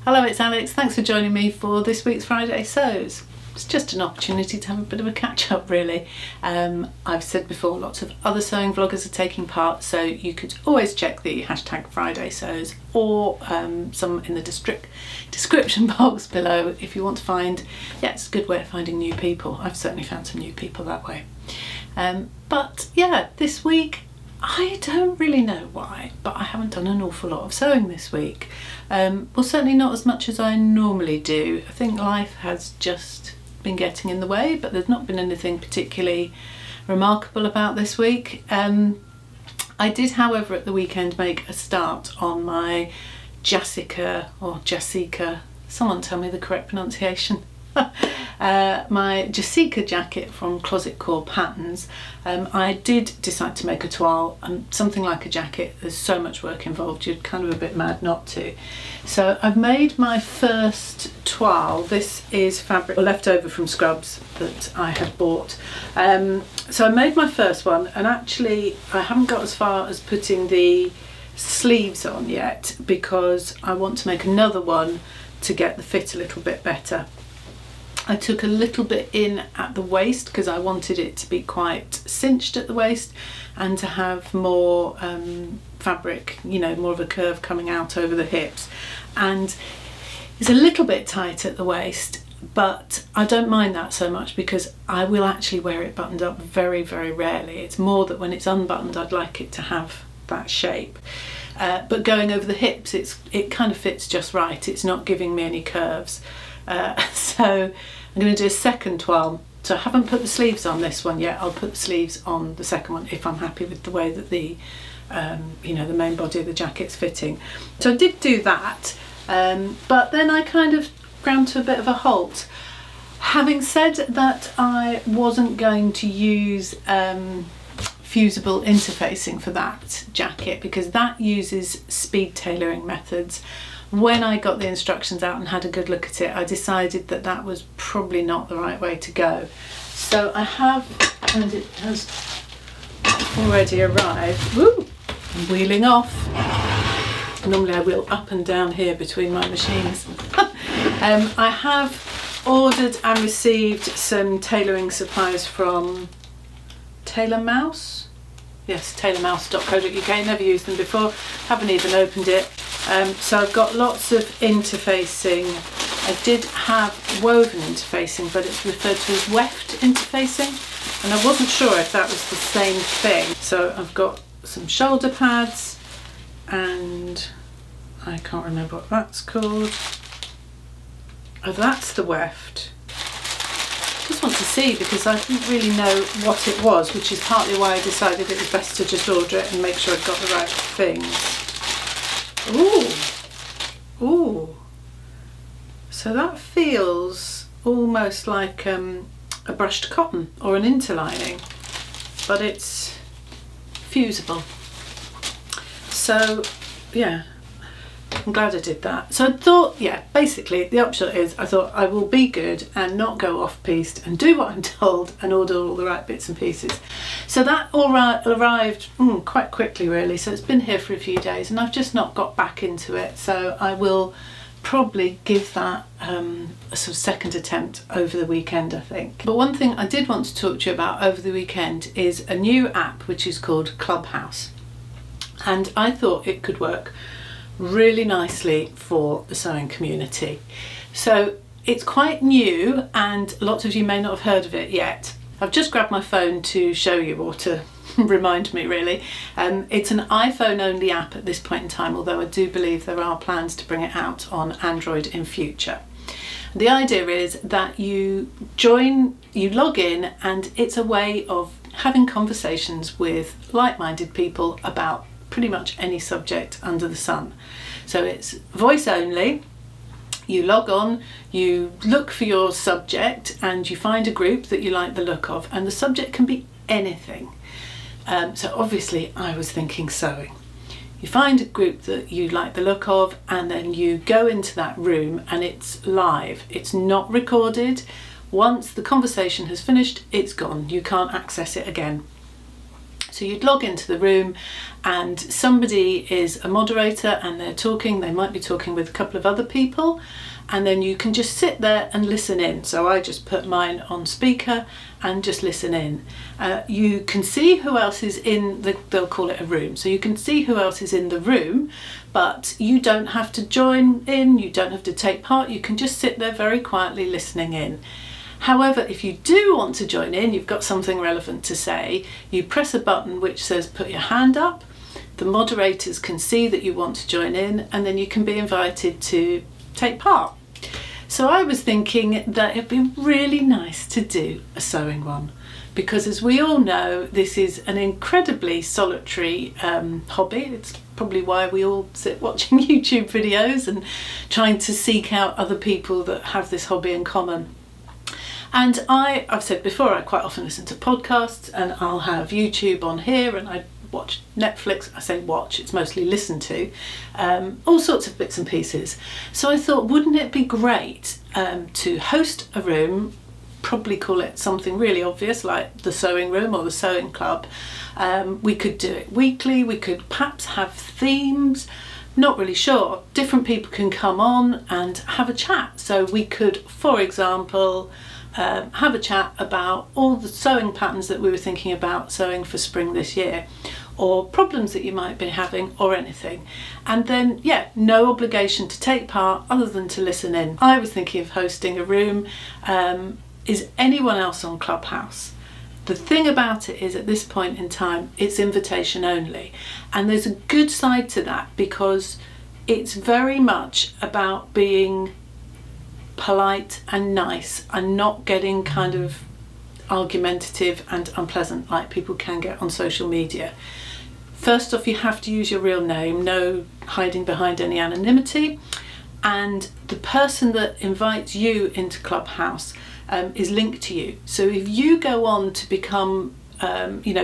Hello, it's Alex. Thanks for joining me for this week's Friday Sews. It's just an opportunity to have a bit of a catch up really. I've said before, lots of other sewing vloggers are taking part, so you could always check the hashtag Friday Sews or some in the description box below if you want to find, it's a good way of finding new people. I've certainly found some new people that way. But yeah, this week, I don't really know why, but I haven't done an awful lot of sewing this week. Well, certainly not as much as I normally do. I think life has just been getting in the way, but there's not been anything particularly remarkable about this week. I did, however, at the weekend make a start on my Jasika or Jasika, someone tell me the correct pronunciation. My Jasika jacket from Closet Core Patterns. I did decide to make a toile, and something like a jacket, there's so much work involved, you're kind of a bit mad not to. So I've made my first toile. This is fabric left over from scrubs that I had bought. So I made my first one, and actually I haven't got as far as putting the sleeves on yet because I want to make another one to get the fit a little bit better. I took a little bit in at the waist because I wanted it to be quite cinched at the waist and to have more fabric, you know, more of a curve coming out over the hips. And it's a little bit tight at the waist, but I don't mind that so much because I will actually wear it buttoned up very, very rarely. It's more that when it's unbuttoned, I'd like it to have that shape. But going over the hips, it kind of fits just right. It's not giving me any curves. So I'm going to do a second toile. So I haven't put the sleeves on this one yet. I'll put the sleeves on the second one if I'm happy with the way that the the main body of the jacket's fitting. So I did do that, but then I kind of ground to a bit of a halt. Having said that, I wasn't going to use fusible interfacing for that jacket because that uses speed tailoring methods. When I got the instructions out and had a good look at it, I decided that that was probably not the right way to go. So I have, and it has already arrived. Woo! I'm wheeling off. Normally I wheel up and down here between my machines. I have ordered and received some tailoring supplies from Tailor Mouse. Yes, tailormouse.co.uk. Never used them before, haven't even opened it. So I've got lots of interfacing. I did have woven interfacing, but it's referred to as weft interfacing, and I wasn't sure if that was the same thing. So I've got some shoulder pads, and I can't remember what that's called. Oh, that's the weft. Just want to see because I didn't really know what it was, which is partly why I decided it was best to just order it and make sure I've got the right things. Ooh, so that feels almost like a brushed cotton or an interlining, but it's fusible. So yeah, I'm glad I did that. So I thought, basically the upshot is I thought I will be good and not go off-piste and do what I'm told and order all the right bits and pieces. So that all arrived quite quickly really, so it's been here for a few days and I've just not got back into it, so I will probably give that a sort of second attempt over the weekend, I think. But one thing I did want to talk to you about over the weekend is a new app which is called Clubhouse, and I thought it could work really nicely for the sewing community. So it's quite new and lots of you may not have heard of it yet. I've just grabbed my phone to show you, or to remind me really. It's an iPhone only app at this point in time, although I do believe there are plans to bring it out on Android in future. The idea is that you log in, and it's a way of having conversations with like-minded people about pretty much any subject under the sun. So it's voice only. You log on, you look for your subject, and you find a group that you like the look of, and the subject can be anything. So obviously I was thinking sewing. You find a group that you like the look of, and then you go into that room, and it's live. It's not recorded. Once the conversation has finished, it's gone. You can't access it again. So you'd log into the room and somebody is a moderator and they're talking, they might be talking with a couple of other people, and then you can just sit there and listen in. So I just put mine on speaker and just listen in. You can see who else is in they'll call it a room. So you can see who else is in the room, but you don't have to join in, you don't have to take part, you can just sit there very quietly listening in. However, if you do want to join in, you've got something relevant to say, you press a button which says put your hand up, the moderators can see that you want to join in, and then you can be invited to take part. So I was thinking that it'd be really nice to do a sewing one, because as we all know, this is an incredibly solitary hobby. It's probably why we all sit watching YouTube videos and trying to seek out other people that have this hobby in common. And I've said before, I quite often listen to podcasts, and I'll have YouTube on here, and I watch Netflix. I say watch, it's mostly listen to, all sorts of bits and pieces. So I thought, wouldn't it be great to host a room, probably call it something really obvious like the sewing room or the sewing club. We could do it weekly, we could perhaps have themes, not really sure. Different people can come on and have a chat. So we could, for example, have a chat about all the sewing patterns that we were thinking about sewing for spring this year, or problems that you might be having, or anything. And then, yeah, no obligation to take part other than to listen in. I was thinking of hosting a room. Is anyone else on Clubhouse? The thing about it is, at this point in time, it's invitation only. And there's a good side to that, because it's very much about being polite and nice and not getting kind of argumentative and unpleasant like people can get on social media. First off, you have to use your real name, no hiding behind any anonymity, and the person that invites you into Clubhouse is linked to you. So if you go on to become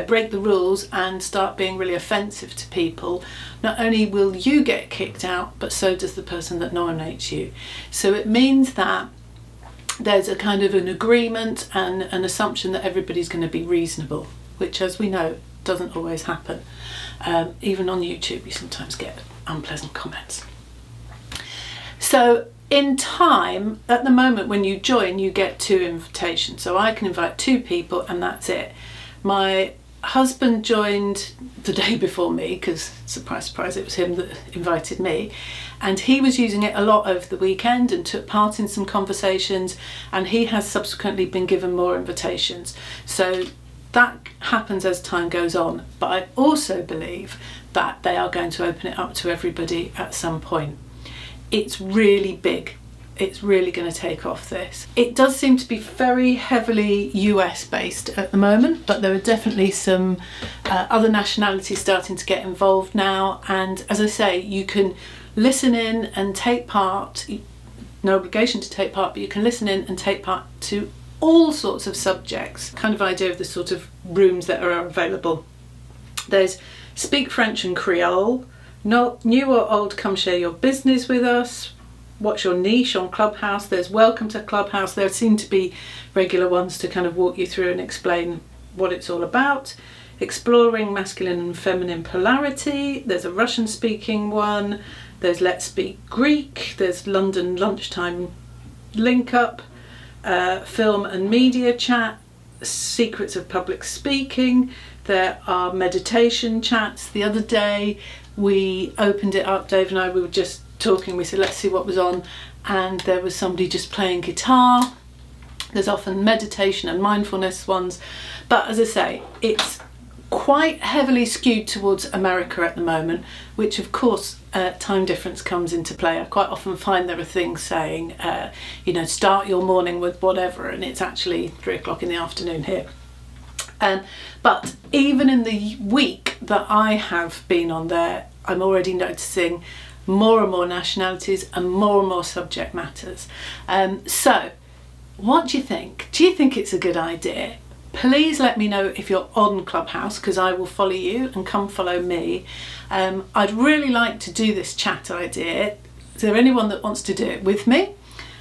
break the rules and start being really offensive to people, not only will you get kicked out, but so does the person that nominates you. So it means that there's a kind of an agreement and an assumption that everybody's going to be reasonable, which, as we know, doesn't always happen. Even on YouTube, you sometimes get unpleasant comments. So in time, at the moment when you join, you get 2 invitations. So I can invite 2 people and that's it. My husband joined the day before me, because surprise, surprise, it was him that invited me, and he was using it a lot over the weekend and took part in some conversations, and he has subsequently been given more invitations. So that happens as time goes on, but I also believe that they are going to open it up to everybody at some point. It's really big. It's really going to take off this. It does seem to be very heavily US based at the moment, but there are definitely some other nationalities starting to get involved now, and as I say, you can listen in and take part. No obligation to take part, but you can listen in and take part to all sorts of subjects. Kind of idea of the sort of rooms that are available. There's Speak French and Creole, New or Old, Come Share Your Business with Us, What's Your Niche on Clubhouse. There's Welcome to Clubhouse. There seem to be regular ones to kind of walk you through and explain what it's all about. Exploring Masculine and Feminine Polarity. There's a Russian speaking one. There's Let's Speak Greek. There's London Lunchtime Link Up. Film and Media Chat. Secrets of Public Speaking. There are meditation chats. The other day we opened it up, Dave and I, we were just talking, we said let's see what was on, and there was somebody just playing guitar. There's often meditation and mindfulness ones, but as I say, it's quite heavily skewed towards America at the moment, which of course time difference comes into play. I quite often find there are things saying start your morning with whatever, and it's actually 3 o'clock in the afternoon here. But even in the week that I have been on there, I'm already noticing more and more nationalities and more subject matters. So what do you think? Do you think it's a good idea? Please let me know if you're on Clubhouse, because I will follow you, and come follow me. I'd really like to do this chat idea. Is there anyone that wants to do it with me?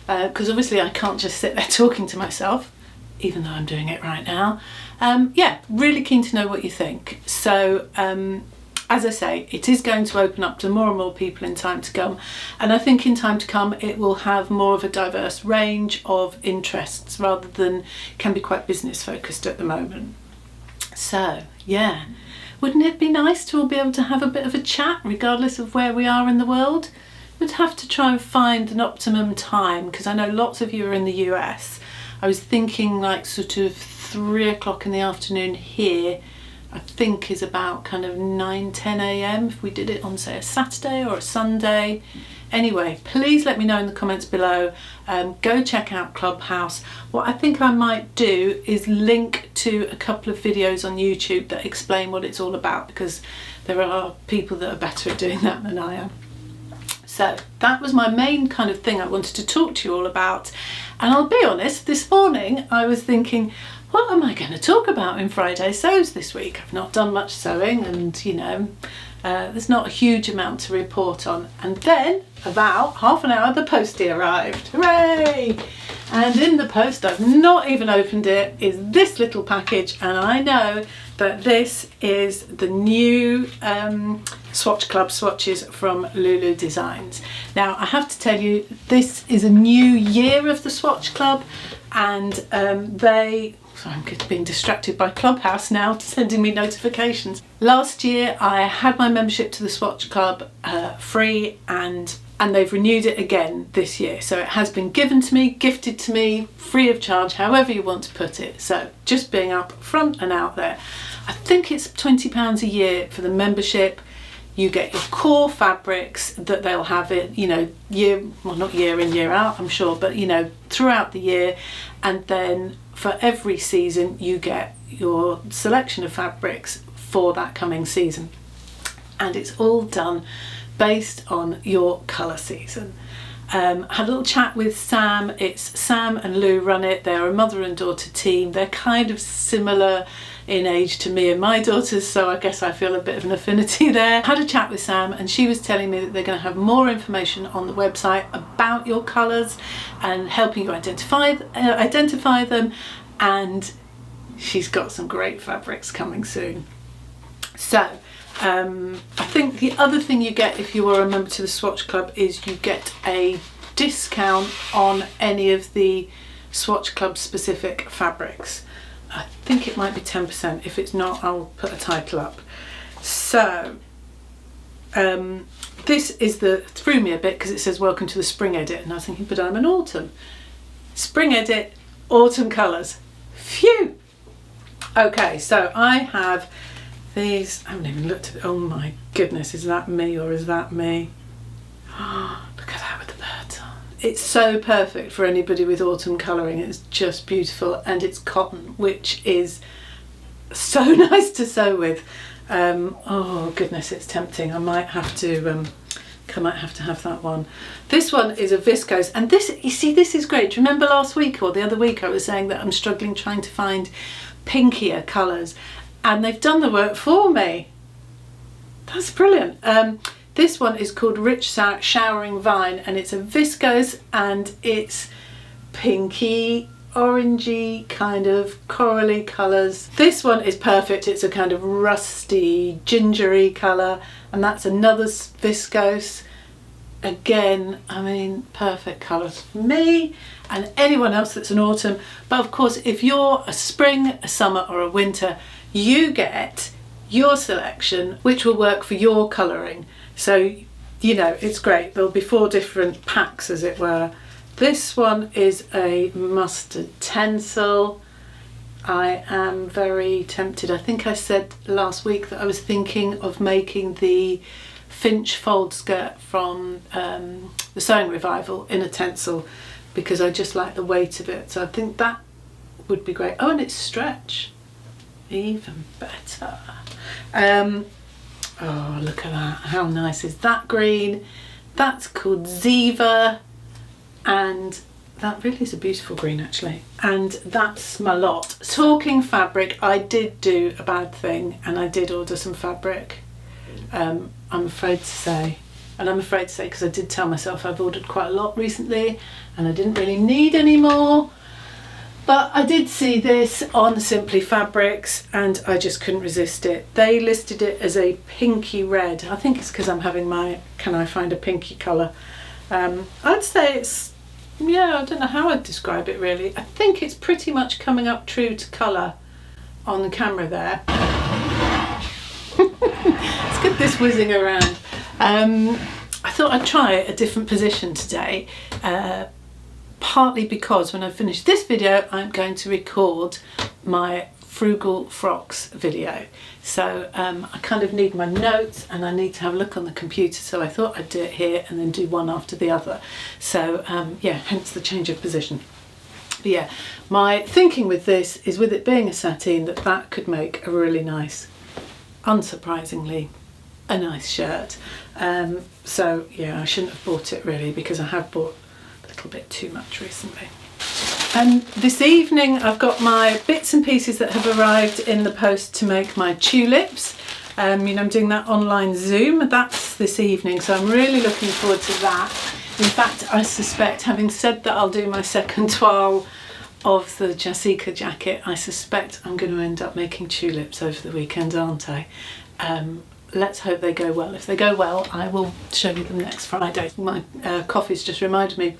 Because obviously I can't just sit there talking to myself. even though I'm doing it right now. Yeah, really keen to know what you think. So as I say, it is going to open up to more and more people in time to come, and I think in time to come it will have more of a diverse range of interests rather than can be quite business focused at the moment. So yeah, wouldn't it be nice to all be able to have a bit of a chat regardless of where we are in the world? We'd have to try and find an optimum time, because I know lots of you are in the US. I was thinking like sort of 3 o'clock in the afternoon here, I think is about kind of 9-10 a.m. if we did it on, say, a Saturday or a Sunday. Anyway, please let me know in the comments below. Go check out Clubhouse. What I think I might do is link to a couple of videos on YouTube that explain what it's all about, because there are people that are better at doing that than I am. So that was my main kind of thing I wanted to talk to you all about. And I'll be honest, this morning I was thinking, what am I going to talk about in Friday Sews this week? I've not done much sewing, and you know, there's not a huge amount to report on. And then about half an hour the postie arrived. Hooray! And in the post, I've not even opened it, is this little package, and I know that this is the new Swatch Club swatches from Lulu Designs. Now I have to tell you, this is a new year of the Swatch Club, and sorry, I'm being distracted by Clubhouse now sending me notifications. Last year I had my membership to the Swatch Club free, and they've renewed it again this year. So it has been given to me, gifted to me, free of charge, however you want to put it. So just being up front and out there. I think it's £20 a year for the membership. You get your core fabrics that they'll have it, you know, not year in, year out, I'm sure, but you know, throughout the year. And then for every season you get your selection of fabrics for that coming season, and it's all done based on your colour season. I had a little chat with Sam. It's Sam and Lou run it. They're a mother and daughter team. They're kind of similar in age to me and my daughters, so I guess I feel a bit of an affinity there. I had a chat with Sam, and she was telling me that they're going to have more information on the website about your colours and helping you identify them, and she's got some great fabrics coming soon. So I think the other thing you get if you are a member to the Swatch Club is you get a discount on any of the Swatch Club specific fabrics. I think it might be 10%. If it's not, I'll put a title up. So this is threw me a bit because it says welcome to the spring edit, and I was thinking, but I'm an autumn. Spring edit, autumn colours. Phew! Okay, so I have these. I haven't even looked at it. Oh my goodness, is that me or is that me? Oh, look at that with the birds on. It's so perfect for anybody with autumn colouring. It's just beautiful, and it's cotton, which is so nice to sew with. Oh goodness, it's tempting. I might have to have that one. This one is a viscose, and this, you see, this is great. Do you remember last week or the other week I was saying that I'm struggling trying to find pinkier colours, and they've done the work for me. That's brilliant. This one is called Rich Showering Vine, and it's a viscose, and it's pinky, orangey, kind of corally colours. This one is perfect. It's a kind of rusty, gingery colour, and that's another viscose. Again, I mean, perfect colours for me and anyone else that's an autumn. But of course, if you're a spring, a summer or a winter, you get your selection which will work for your colouring. So, you know, it's great. There'll be 4 different packs, as it were. This one is a mustard tencel. I am very tempted. I think I said last week that I was thinking of making the Finch fold skirt from the Sewing Revival in a tencel, because I just like the weight of it. So I think that would be great. Oh, and it's stretch. Even better. Oh, look at that. How nice is that green? That's called Ziva, and that really is a beautiful green actually. And that's my lot. Talking fabric, I did do a bad thing, and I did order some fabric. I'm afraid to say, because I did tell myself I've ordered quite a lot recently and I didn't really need any more. But I did see this on Simply Fabrics and I just couldn't resist it. They listed it as a pinky red. I think it's because I'm having my Can I Find a Pinky colour. I'd say it's, yeah, I don't know how I'd describe it really. I think it's pretty much coming up true to colour on the camera there. Let's get this whizzing around. I thought I'd try a different position today, partly because when I finish this video I'm going to record my Frugal Frocks video. So I kind of need my notes and I need to have a look on the computer, so I thought I'd do it here and then do one after the other. So yeah, hence the change of position. But yeah, my thinking with this is, with it being a sateen, that could make a really nice, unsurprisingly, a nice shirt. So yeah, I shouldn't have bought it really, because I have bought a little bit too much recently. This evening I've got my bits and pieces that have arrived in the post to make my tulips. You know, I'm doing that online Zoom. That's this evening, so I'm really looking forward to that. In fact, I suspect, having said that I'll do my second toile of the Jasika jacket, I suspect I'm going to end up making tulips over the weekend, aren't I? Let's hope they go well. If they go well, I will show you them next Friday. My coffee's just reminded me,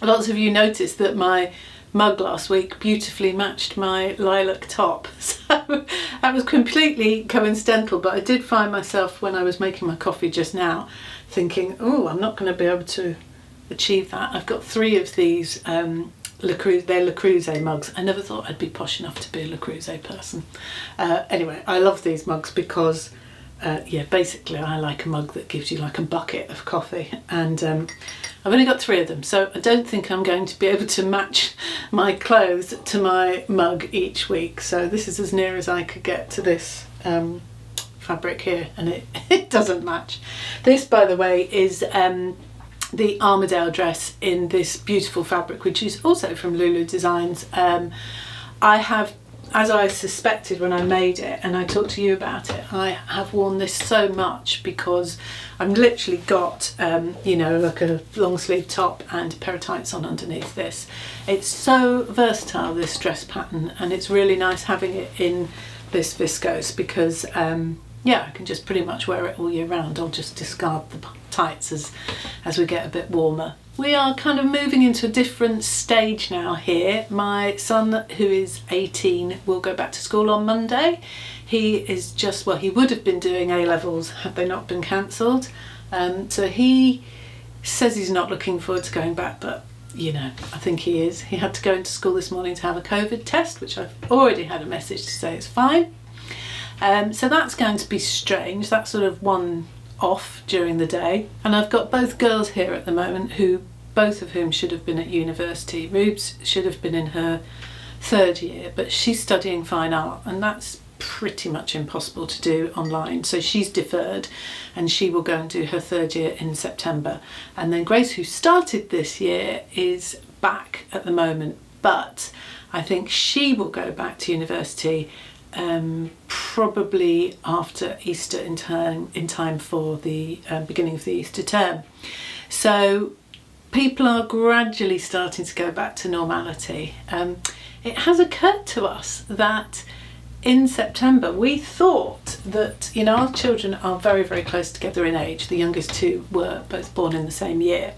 lots of you noticed that my mug last week beautifully matched my lilac top, so that was completely coincidental, but I did find myself when I was making my coffee just now thinking, oh, I'm not going to be able to achieve that. I've got 3 of these they're Le Creuset mugs. I never thought I'd be posh enough to be a Le Creuset person. Anyway, I love these mugs because yeah, basically I like a mug that gives you like a bucket of coffee, and I've only got 3 of them, so I don't think I'm going to be able to match my clothes to my mug each week. So this is as near as I could get to this fabric here, and it doesn't match. This, by the way, is the Armadale dress in this beautiful fabric, which is also from Lulu Designs. I have, as I suspected when I made it, and I talked to you about it, I have worn this so much because I've literally got, you know, like a long sleeve top and a pair of tights on underneath this. It's so versatile, this dress pattern, and it's really nice having it in this viscose because, yeah, I can just pretty much wear it all year round. I'll just discard the tights as we get a bit warmer. We are kind of moving into a different stage now here. My son, who is 18, will go back to school on Monday. He is just, well, he would have been doing A-levels had they not been cancelled. So he says he's not looking forward to going back, but you know, I think he is. He had to go into school this morning to have a COVID test, which I've already had a message to say it's fine. So that's going to be strange. That's sort of one off during the day. And I've got both girls here at the moment, who both of whom should have been at university. Rubes should have been in her 3rd year, but she's studying fine art, and that's pretty much impossible to do online, so she's deferred and she will go and do her 3rd year in September. And then Grace, who started this year, is back at the moment, but I think she will go back to university probably after Easter, in time for the beginning of the Easter term. So people are gradually starting to go back to normality. It has occurred to us that in September we thought that, you know, our children are very, very close together in age. The youngest 2 were both born in the same year.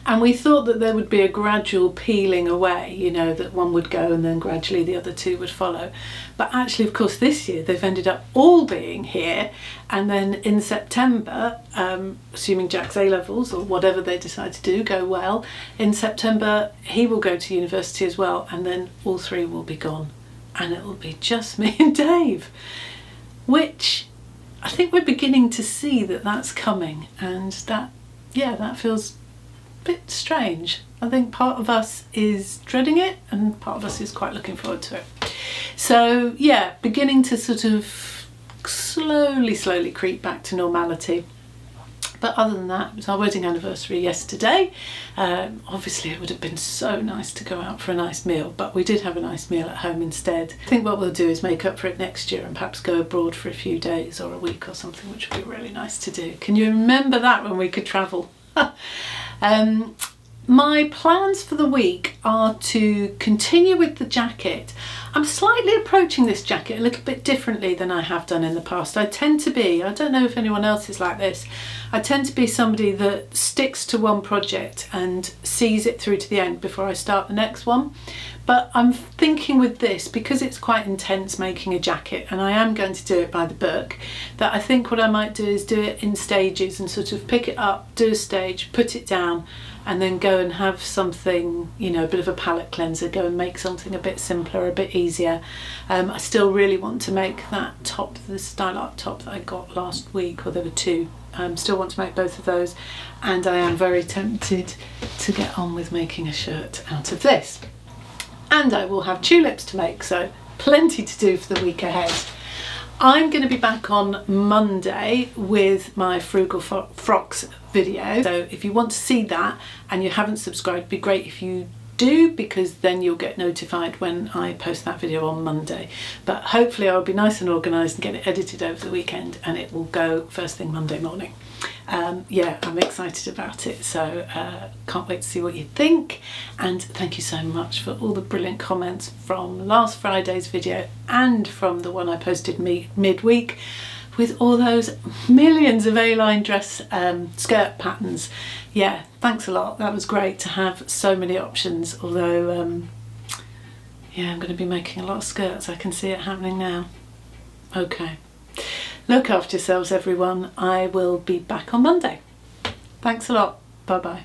And we thought that there would be a gradual peeling away, you know, that one would go and then gradually the other 2 would follow. But actually, of course, this year they've ended up all being here. And then in September, assuming Jack's A-levels or whatever they decide to do go well, in September he will go to university as well, and then all 3 will be gone. And it will be just me and Dave, which I think we're beginning to see that that's coming. And that, yeah, that feels bit strange. I think part of us is dreading it and part of us is quite looking forward to it. So yeah, beginning to sort of slowly creep back to normality. But other than that, it was our wedding anniversary yesterday. Obviously it would have been so nice to go out for a nice meal, but we did have a nice meal at home instead. I think what we'll do is make up for it next year and perhaps go abroad for a few days or a week or something, which would be really nice to do. Can you remember that, when we could travel? My plans for the week are to continue with the jacket. I'm slightly approaching this jacket a little bit differently than I have done in the past. I tend to be, I don't know if anyone else is like this, I tend to be somebody that sticks to one project and sees it through to the end before I start the next one. But I'm thinking with this, because it's quite intense making a jacket and I am going to do it by the book, that I think what I might do is do it in stages and sort of pick it up, do a stage, put it down, and then go and have something, you know, a bit of a palette cleanser, go and make something a bit simpler, a bit easier. I still really want to make that top, the style art top that I got last week, or there were two. Still want to make both of those, and I am very tempted to get on with making a shirt out of this. And I will have tulips to make, so plenty to do for the week ahead. I'm going to be back on Monday with my Frugal Frocks video, so if you want to see that and you haven't subscribed, it'd be great if you do, because then you'll get notified when I post that video on Monday. But hopefully I'll be nice and organised and get it edited over the weekend, and it will go first thing Monday morning. Yeah, I'm excited about it, so can't wait to see what you think. And thank you so much for all the brilliant comments from last Friday's video and from the one I posted midweek with all those millions of A-line dress skirt patterns. Yeah, thanks a lot. That was great to have so many options, although yeah, I'm going to be making a lot of skirts. I can see it happening now. Okay. Look after yourselves, everyone. I will be back on Monday. Thanks a lot. Bye bye.